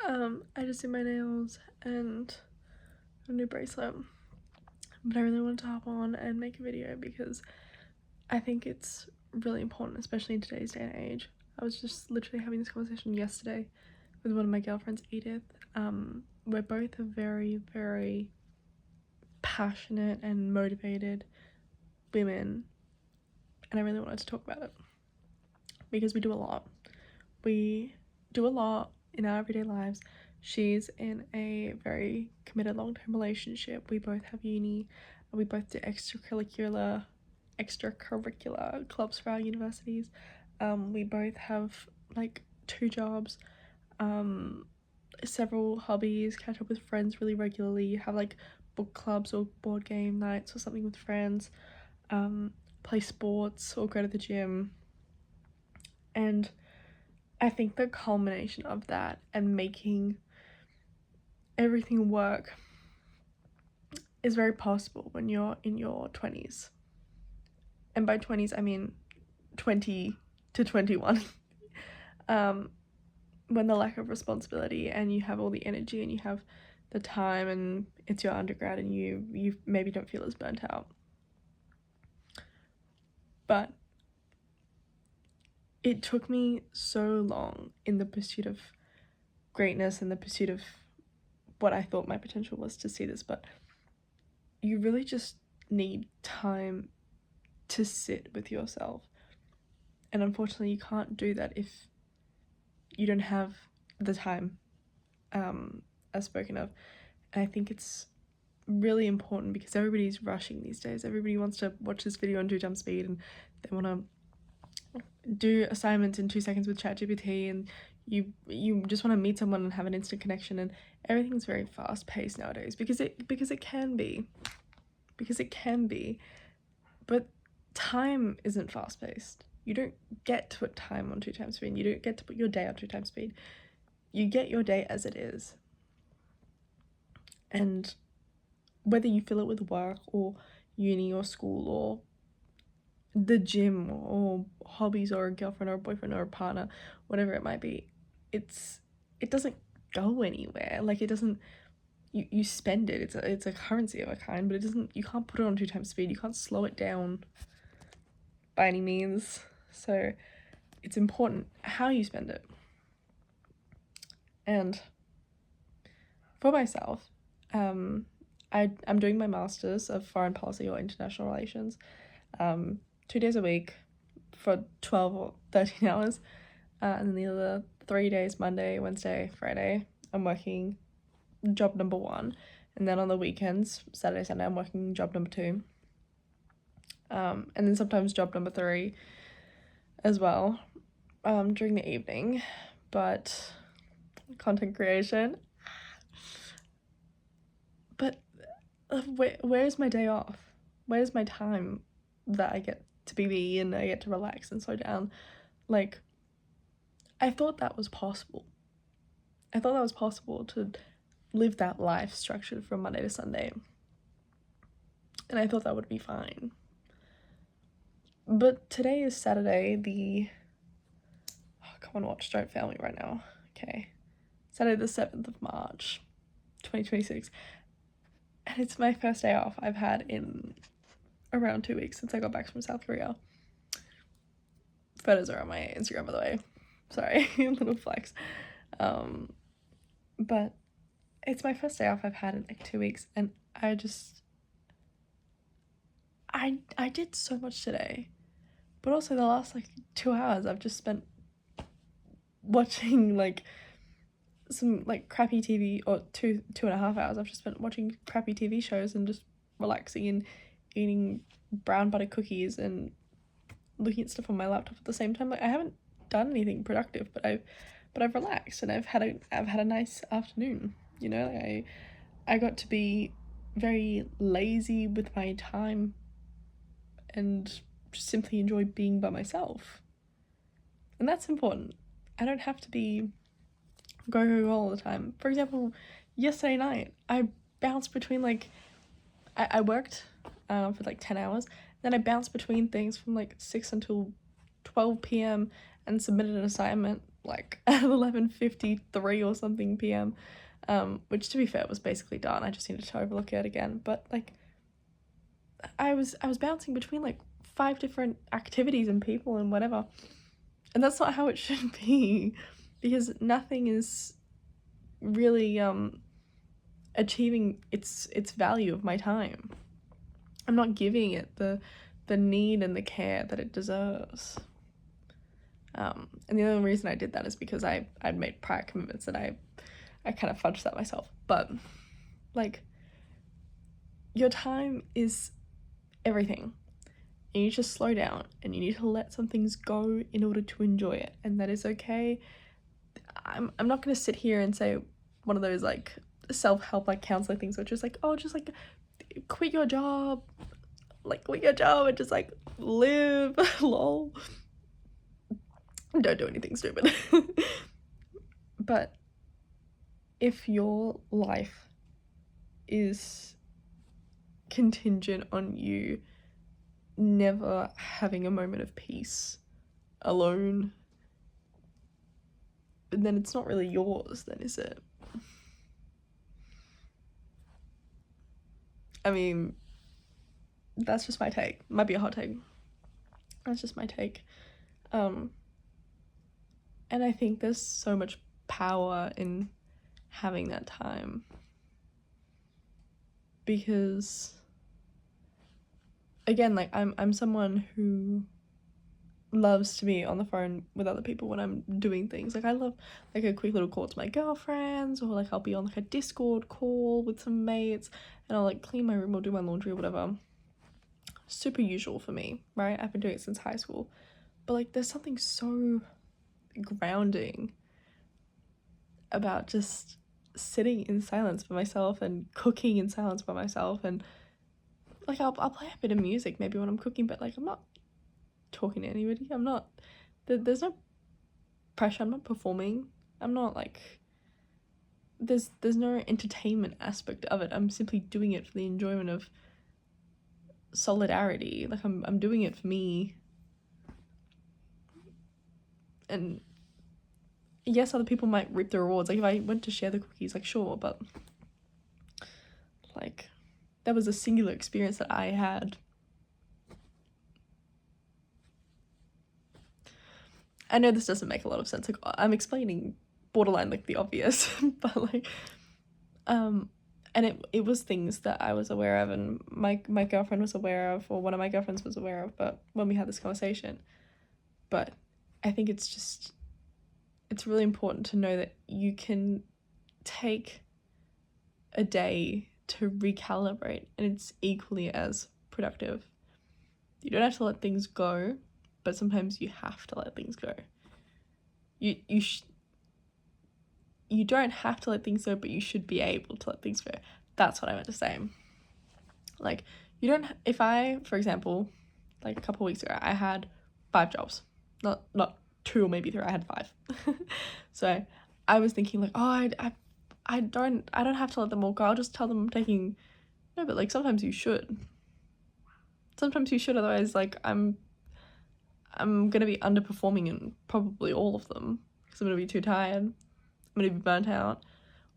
I just did my nails and a new bracelet, but I really wanted to hop on and make a video because I think it's really important, especially in today's day and age. I was just literally having this conversation yesterday with one of my girlfriends, Edith. We're both very, very passionate and motivated women, and I really wanted to talk about it because we do a lot. We do a lot in our everyday lives. She's in a very committed long-term relationship. We both have uni. We both do extracurricular clubs for our universities. We both have like 2 jobs, several hobbies, catch up with friends really regularly, have like book clubs or board game nights or something with friends, play sports or go to the gym. And I think the culmination of that and making everything work is very possible when you're in your 20s. And by 20s, I mean 20 to 21. When the lack of responsibility and you have all the energy and you have the time and it's your undergrad and you maybe don't feel as burnt out. But it took me so long in the pursuit of greatness and the pursuit of what I thought my potential was to see this, but you really just need time to sit with yourself. And unfortunately, you can't do that if you don't have the time, as spoken of. And I think it's really important because everybody's rushing these days. Everybody wants to watch this video on 2 times speed, and they want to do assignments in 2 seconds with ChatGPT, and you just want to meet someone and have an instant connection, and everything's very fast paced nowadays because it can be, but time isn't fast paced. You don't get to put time on 2 times speed. You don't get to put your day on 2 times speed. You get your day as it is. And whether you fill it with work or uni or school or the gym or hobbies or a girlfriend or a boyfriend or a partner, whatever it might be, it doesn't go anywhere. Like, it doesn't, you spend it. It's a currency of a kind, but you can't put it on 2 times speed. You can't slow it down by any means. So it's important how you spend it. And for myself, I'm doing my master's of foreign policy or international relations, 2 days a week for 12 or 13 hours, and then the other 3 days, Monday, Wednesday, Friday, I'm working job number 1, and then on the weekends, Saturday, Sunday, I'm working job number 2, and then sometimes job number 3 as well, during the evening. But content creation, but where's my day off? Where's my time that I get to be me and I get to relax and slow down? Like, I thought that was possible. I thought that was possible to live that life structured from Monday to Sunday, and I thought that would be fine. But today is Saturday, come on, watch, don't fail me right now. Okay, Saturday the 7th of March 2026, and it's my first day off I've had in around 2 weeks since I got back from South Korea. Photos are on my Instagram, by the way. Sorry, little flex. But it's my first day off I've had in like 2 weeks, and I did so much today, but also the last like 2 hours I've just spent watching like some like crappy TV, or 2.5 hours I've just spent watching crappy TV shows and just relaxing and eating brown butter cookies and looking at stuff on my laptop at the same time. Like, I haven't done anything productive, but I've relaxed and I've had a nice afternoon. You know, like I got to be very lazy with my time and just simply enjoy being by myself, and that's important. I don't have to be go all the time. For example, yesterday night I bounced between like I worked for like 10 hours, then I bounced between things from like 6 until 12 p.m. and submitted an assignment like at 11:53 or something p.m. Which, to be fair, was basically done. I just needed to overlook it again. But like, I was bouncing between like 5 different activities and people and whatever, and that's not how it should be, because nothing is really achieving its value of my time. I'm not giving it the need and the care that it deserves. And the only reason I did that is because I'd made prior commitments, and I kind of fudged that myself. But like, your time is everything. You need to slow down, and you need to let some things go in order to enjoy it, and that is okay. I'm not gonna sit here and say one of those like self-help like counseling things, which is like, oh, just like quit your job and just like live. Lol. Don't do anything stupid. But if your life is contingent on you never having a moment of peace alone, then it's not really yours, then, is it? I mean, that's just my take. Might be a hot take. That's just my take. And I think there's so much power in having that time, because again, like, I'm someone who loves to be on the phone with other people when I'm doing things. Like, I love like a quick little call to my girlfriends, or like I'll be on like a Discord call with some mates, and I'll like clean my room or do my laundry or whatever. Super usual for me, right? I've been doing it since high school. But like, there's something so grounding about just sitting in silence by myself and cooking in silence by myself, and like I'll play a bit of music maybe when I'm cooking, but like, I'm not talking to anybody. I'm not, there's no pressure. I'm not performing. I'm not like, there's no entertainment aspect of it. I'm simply doing it for the enjoyment of solidarity. Like, I'm doing it for me. And yes, other people might reap the rewards. Like, if I went to share the cookies, like, sure, but like, that was a singular experience that I had. I know this doesn't make a lot of sense. Like, I'm explaining borderline like the obvious, but like, and it was things that I was aware of, and my girlfriend was aware of, or one of my girlfriends was aware of, but when we had this conversation. But I think it's really important to know that you can take a day to recalibrate, and it's equally as productive. You don't have to let things go, but sometimes you have to let things go. You don't have to let things go, but you should be able to let things go. That's what I meant to say. Like, you don't, if I, for example, like a couple of weeks ago, I had 5 jobs. Not 2 or maybe 3, I had 5. So I was thinking like, oh, I don't have to let them all go. I'll just tell them I'm taking, no, but like, sometimes you should. Otherwise, like, I'm gonna be underperforming in probably all of them, because I'm gonna be too tired. I'm gonna be burnt out.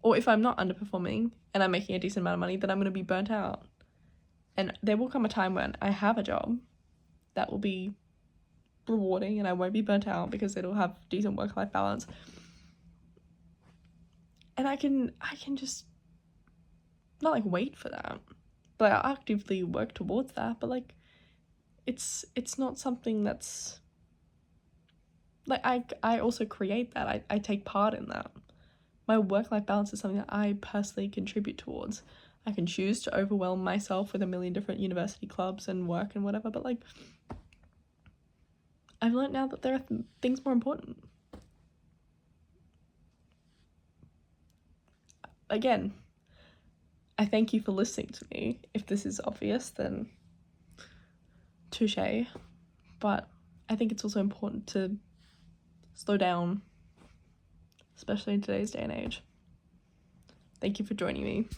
Or if I'm not underperforming and I'm making a decent amount of money, then I'm gonna be burnt out. And there will come a time when I have a job that will be rewarding and I won't be burnt out, because it'll have decent work-life balance. And I can just not like wait for that, but I'll actively work towards that. But like, it's not something that's like, I also create that. I take part in that. My work-life balance is something that I personally contribute towards. I can choose to overwhelm myself with a million different university clubs and work and whatever, but like, I've learned now that there are things more important. Again, I thank you for listening to me. If this is obvious, then touche. But I think it's also important to slow down, especially in today's day and age. Thank you for joining me.